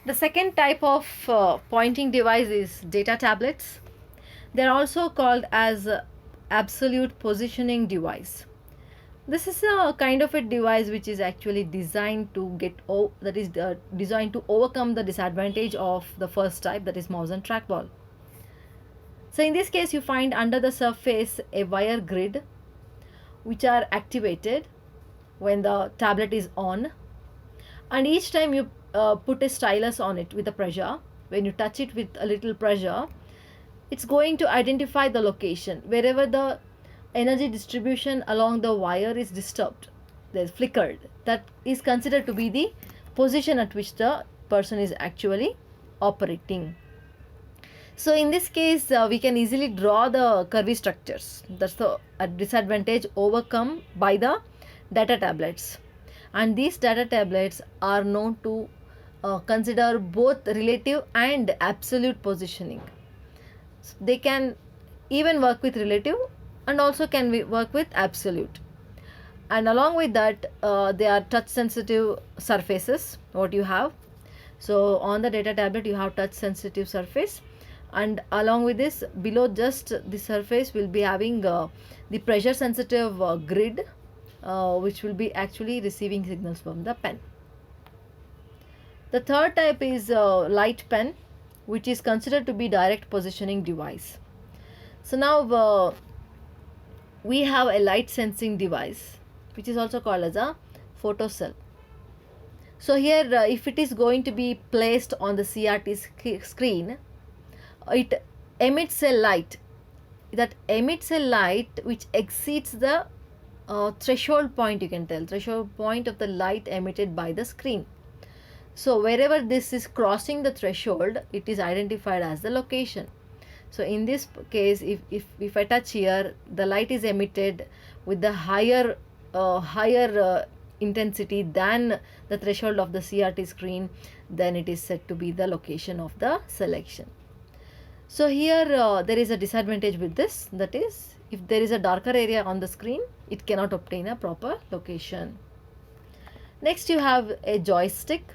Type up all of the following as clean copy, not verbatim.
The second type of pointing device is data tablets. They are also called as absolute positioning device. This is a kind of a device which is actually designed to designed to overcome the disadvantage of the first type, that is mouse and trackball. So in this case, you find under the surface a wire grid which are activated when the tablet is on, and each time you put a stylus on it with a pressure, when you touch it with a little pressure, it's going to identify the location wherever the energy distribution along the wire is disturbed, there's flickered, that is considered to be the position at which the person is actually operating. So in this case, we can easily draw the curvy structures. That's the disadvantage overcome by the data tablets. And these data tablets are known to consider both relative and absolute positioning. So they can even work with relative and also can work with absolute. And along with that, they are touch sensitive surfaces, what you have. So on the data tablet, you have touch sensitive surface, and along with this, below just the surface will be having the pressure sensitive grid, which will be actually receiving signals from the pen. The third type is light pen, which is considered to be direct positioning device. So now we have a light sensing device, which is also called as a photocell. So here, if it is going to be placed on the CRT screen, it emits a light that emits a light which exceeds the threshold point, you can tell, threshold point of the light emitted by the screen. So wherever this is crossing the threshold, it is identified as the location. So in this case, if I touch here, the light is emitted with the higher intensity than the threshold of the CRT screen, then it is said to be the location of the selection. So here there is a disadvantage with this, that is, if there is a darker area on the screen, it cannot obtain a proper location. Next, you have a joystick.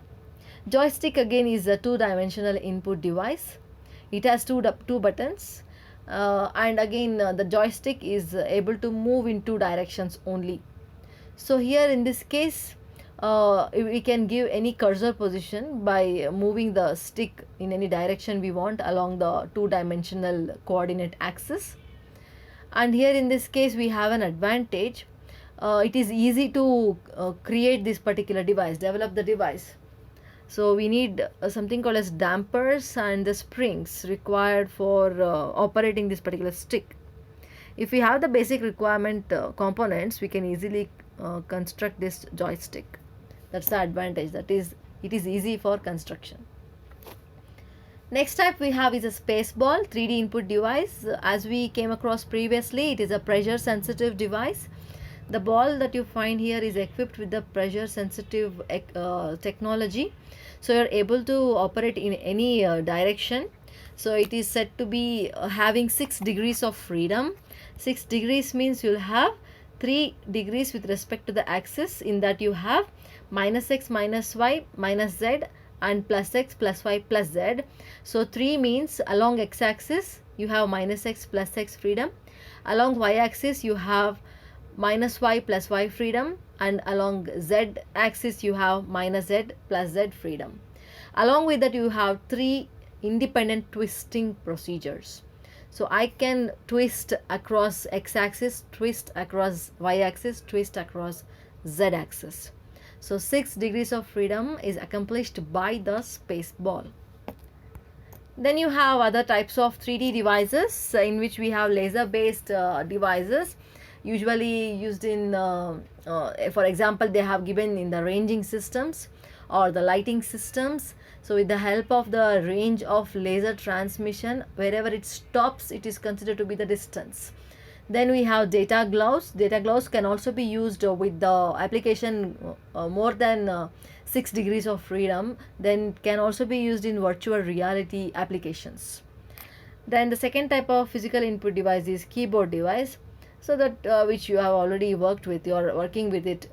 Joystick again is a two-dimensional input device. It has two buttons, and again the joystick is able to move in two directions only. So here in this case, we can give any cursor position by moving the stick in any direction we want along the two-dimensional coordinate axis. And here in this case, we have an advantage. It is easy to create this particular device, develop the device. So we need something called as dampers and the springs required for operating this particular stick. If we have the basic requirement components, we can easily construct this joystick. That's the advantage, that is, it is easy for construction. Next type we have is a Spaceball 3D input device. As we came across previously, it is a pressure sensitive device. The ball that you find here is equipped with the pressure sensitive technology, so you are able to operate in any direction. So it is said to be having 6 degrees of freedom. 6 degrees means you'll have 3 degrees with respect to the axis, in that you have minus x minus y minus z and plus x plus y plus z. So 3 means along x axis you have minus x plus x freedom, along y axis you have minus y plus y freedom, and along z axis you have minus z plus z freedom. Along with that, you have 3 independent twisting procedures. So I can twist across x axis, twist across y axis, twist across z axis. So 6 degrees of freedom is accomplished by the Spaceball. Then you have other types of 3D devices, in which we have laser based devices, usually used in for example, they have given in the ranging systems or the lighting systems. So with the help of the range of laser transmission, wherever it stops, it is considered to be the distance. Then we have data gloves. Data gloves can also be used with the application more than 6 degrees of freedom. Then can also be used in virtual reality applications. Then the second type of physical input device is keyboard device. So that which you have already worked with, you are working with it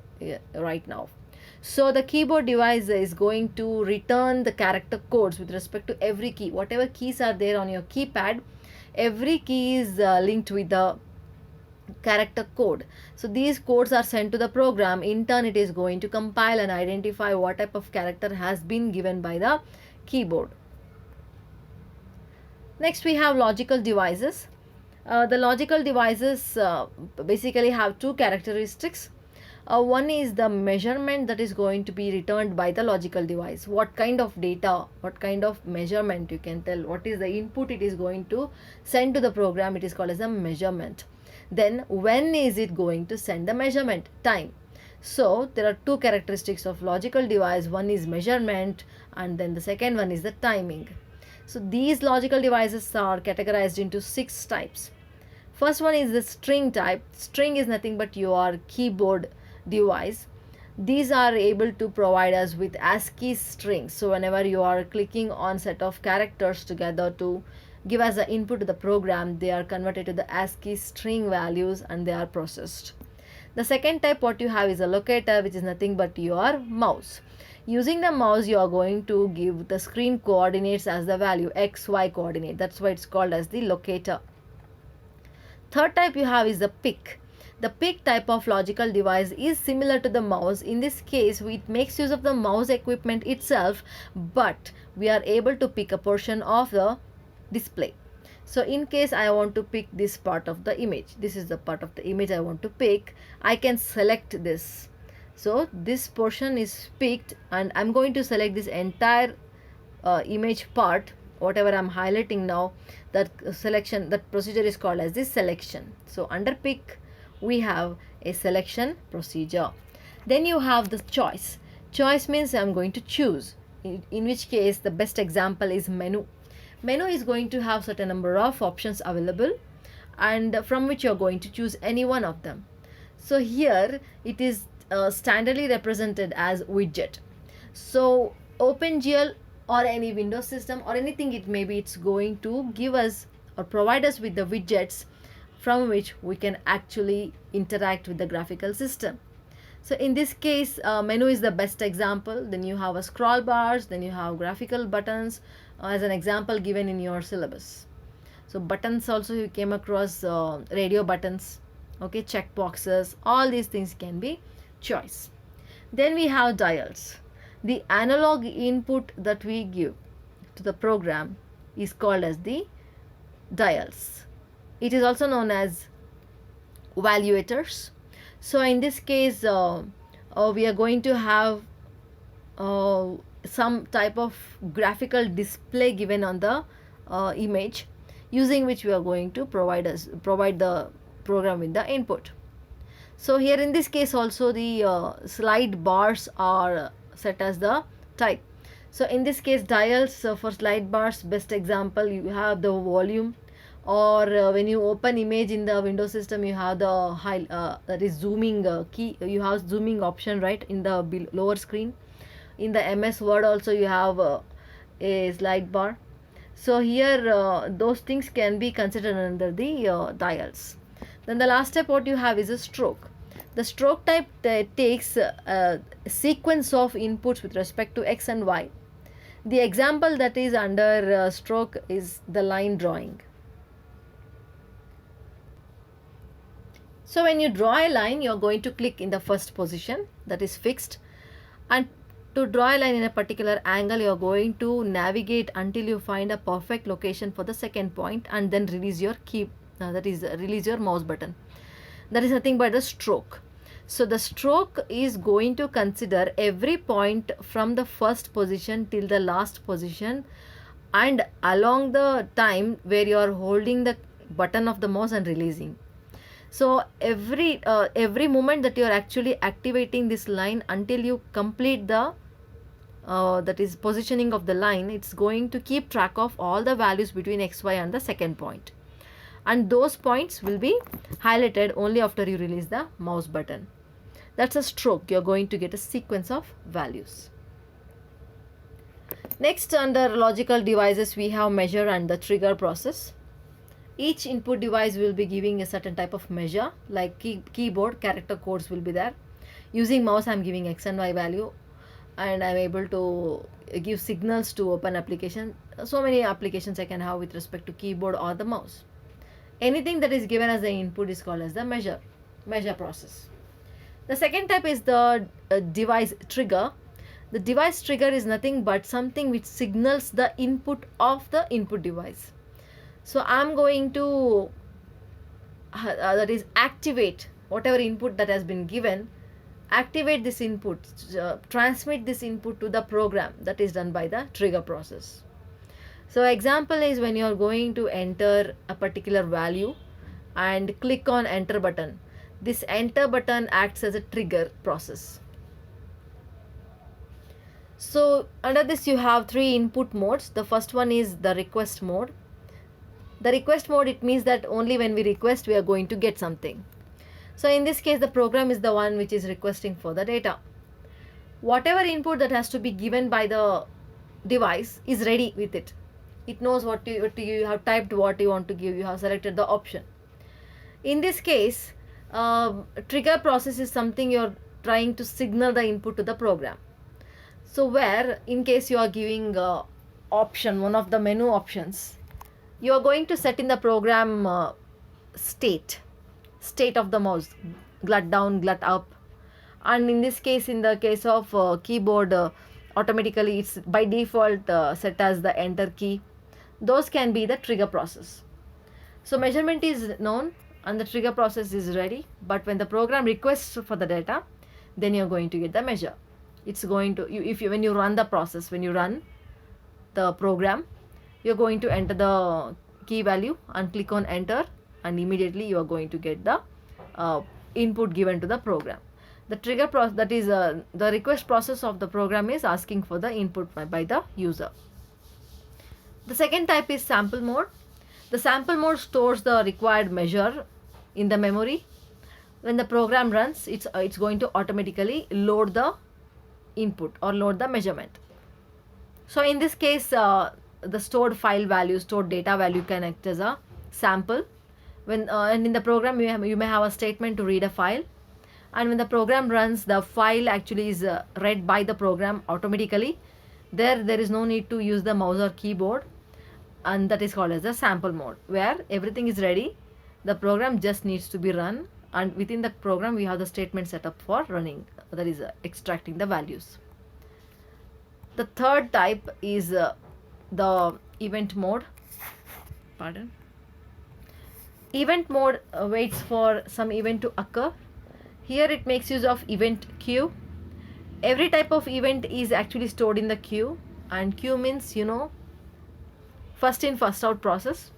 right now. So the keyboard device is going to return the character codes with respect to every key. Whatever keys are there on your keypad, every key is linked with the character code. So these codes are sent to the program. In turn, it is going to compile and identify what type of character has been given by the keyboard. Next, we have logical devices. The logical devices basically have two characteristics. One is the measurement that is going to be returned by the logical device. What kind of data, what kind of measurement, you can tell what is the input it is going to send to the program. It is called as a measurement. Then when is it going to send the measurement? Time. So there are two characteristics of logical device. One is measurement, and then the second one is the timing. So these logical devices are categorized into 6 types. First one is the string type. String is nothing but your keyboard device. These are able to provide us with ASCII strings. So whenever you are clicking on set of characters together to give as an input to the program, they are converted to the ASCII string values and they are processed. The second type what you have is a locator, which is nothing but your mouse. Using the mouse, you are going to give the screen coordinates as the value, x, y coordinate. That's why it's called as the locator. Third type you have is the pick. The pick type of logical device is similar to the mouse. In this case, it makes use of the mouse equipment itself, but we are able to pick a portion of the display. So in case I want to pick this part of the image, this is the part of the image I want to pick, I can select this. So this portion is picked and I'm going to select this entire image part, whatever I'm highlighting now. That selection, that procedure is called as the selection. So under pick we have a selection procedure. Then you have the choice. Choice means I'm going to choose, in which case the best example is menu. Menu is going to have certain number of options available and from which you're going to choose any one of them. So here it is standardly represented as widget. So OpenGL or any Windows system or anything it may be, it's going to give us or provide us with the widgets from which we can actually interact with the graphical system. So in this case, menu is the best example. Then you have a scroll bars, then you have graphical buttons as an example given in your syllabus. So buttons also you came across radio buttons, okay, check boxes, all these things can be choice. Then we have dials. The analog input that we give to the program is called as the dials. It is also known as valuators. So in this case, we are going to have some type of graphical display given on the image, using which we are going to provide the program with the input. So here in this case also the slide bars are set as the type. So in this case dials, for slide bars, best example you have the volume, or when you open image in the Windows system you have the that is zooming key, you have zooming option right in the lower screen. In the MS Word also you have a slide bar. So here those things can be considered under the dials. Then the last step what you have is a stroke. The stroke type takes a sequence of inputs with respect to X and Y. The example that is under stroke is the line drawing. So when you draw a line, you are going to click in the first position, that is fixed, and to draw a line in a particular angle you are going to navigate until you find a perfect location for the second point and then release your key, that is release your mouse button. That is nothing but the stroke. So the stroke is going to consider every point from the first position till the last position and along the time where you are holding the button of the mouse and releasing. So every moment that you are actually activating this line until you complete the that is positioning of the line, it's going to keep track of all the values between x, y and the second point. And those points will be highlighted only after you release the mouse button. That's a stroke. You're going to get a sequence of values. Next, under logical devices, we have measure and the trigger process. Each input device will be giving a certain type of measure, like keyboard, character codes will be there. Using mouse, I'm giving x and y value, and I'm able to give signals to open application. So many applications I can have with respect to keyboard or the mouse. Anything that is given as the input is called as the measure process. The second type is the device trigger. The device trigger is nothing but something which signals the input of the input device. So I'm going to that is activate whatever input that has been given, activate this input, transmit this input to the program. That is done by the trigger process. So example is when you are going to enter a particular value and click on enter button. This enter button acts as a trigger process. So under this you have three input modes. The first one is the request mode. The request mode, it means that only when we request we are going to get something. So in this case the program is the one which is requesting for the data. Whatever input that has to be given by the device is ready with it. It knows what you have typed, what you want to give, you have selected the option. In this case, trigger process is something you are trying to signal the input to the program. So where in case you are giving option, one of the menu options, you are going to set in the program state of the mouse, glut down, glut up, and in this case, in the case of keyboard, automatically it's by default set as the enter key. Those can be the trigger process. So measurement is known and the trigger process is ready, but when the program requests for the data, then you're going to get the measure. It's going to, when you run the process, when you run the program, you're going to enter the key value and click on enter, and immediately you are going to get the input given to the program. The trigger process, that is the request process of the program, is asking for the input by the user. The second type is sample mode. The sample mode stores the required measure in the memory. When the program runs, it's going to automatically load the input or load the measurement. So in this case, the stored file value, stored data value can act as a sample. When and in the program you may have a statement to read a file, and when the program runs, the file actually is read by the program automatically. There is no need to use the mouse or keyboard, and that is called as the sample mode, where everything is ready, the program just needs to be run, and within the program we have the statement set up for running, that is extracting the values. The third type is the event mode. Event mode waits for some event to occur. Here it makes use of event queue. Every type of event is actually stored in the queue, and queue means, first in first out process.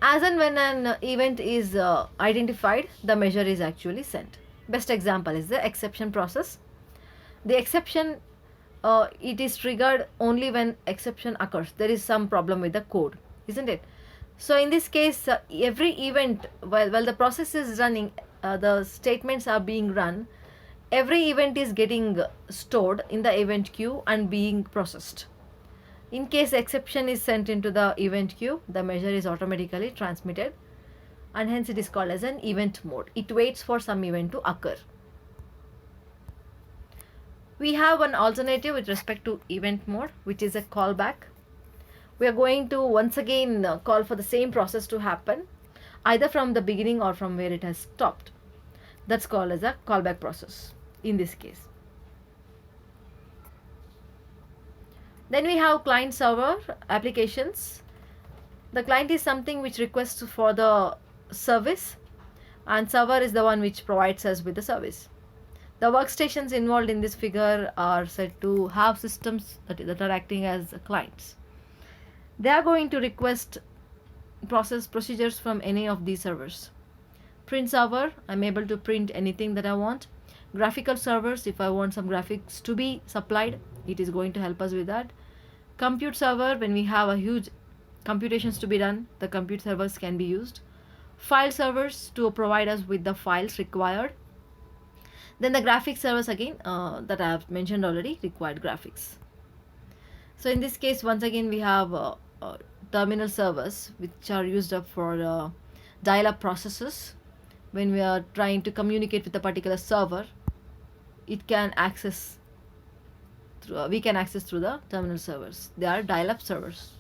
As and when an event is identified, the measure is actually sent. Best example is the exception process. The exception, it is triggered only when exception occurs. There is some problem with the code, isn't it? So in this case, every event, while the process is running, the statements are being run, every event is getting stored in the event queue and being processed. In case exception is sent into the event queue, the measure is automatically transmitted, and hence it is called as an event mode. It waits for some event to occur. We have an alternative with respect to event mode, which is a callback. We are going to once again call for the same process to happen, either from the beginning or from where it has stopped. That's called as a callback process in this case. Then we have client server applications. The client is something which requests for the service, and server is the one which provides us with the service. The workstations involved in this figure are said to have systems that are acting as clients. They are going to request procedures from any of these servers. Print server, I'm able to print anything that I want. Graphical servers, if I want some graphics to be supplied, it is going to help us with that. Compute server, when we have a huge computations to be done, the compute servers can be used. File servers to provide us with the files required. Then the graphics servers again, that I have mentioned already, required graphics. So in this case, once again we have terminal servers which are used up for dial-up processes when we are trying to communicate with a particular server. it can access through, we can access through the terminal servers. They are dial-up servers.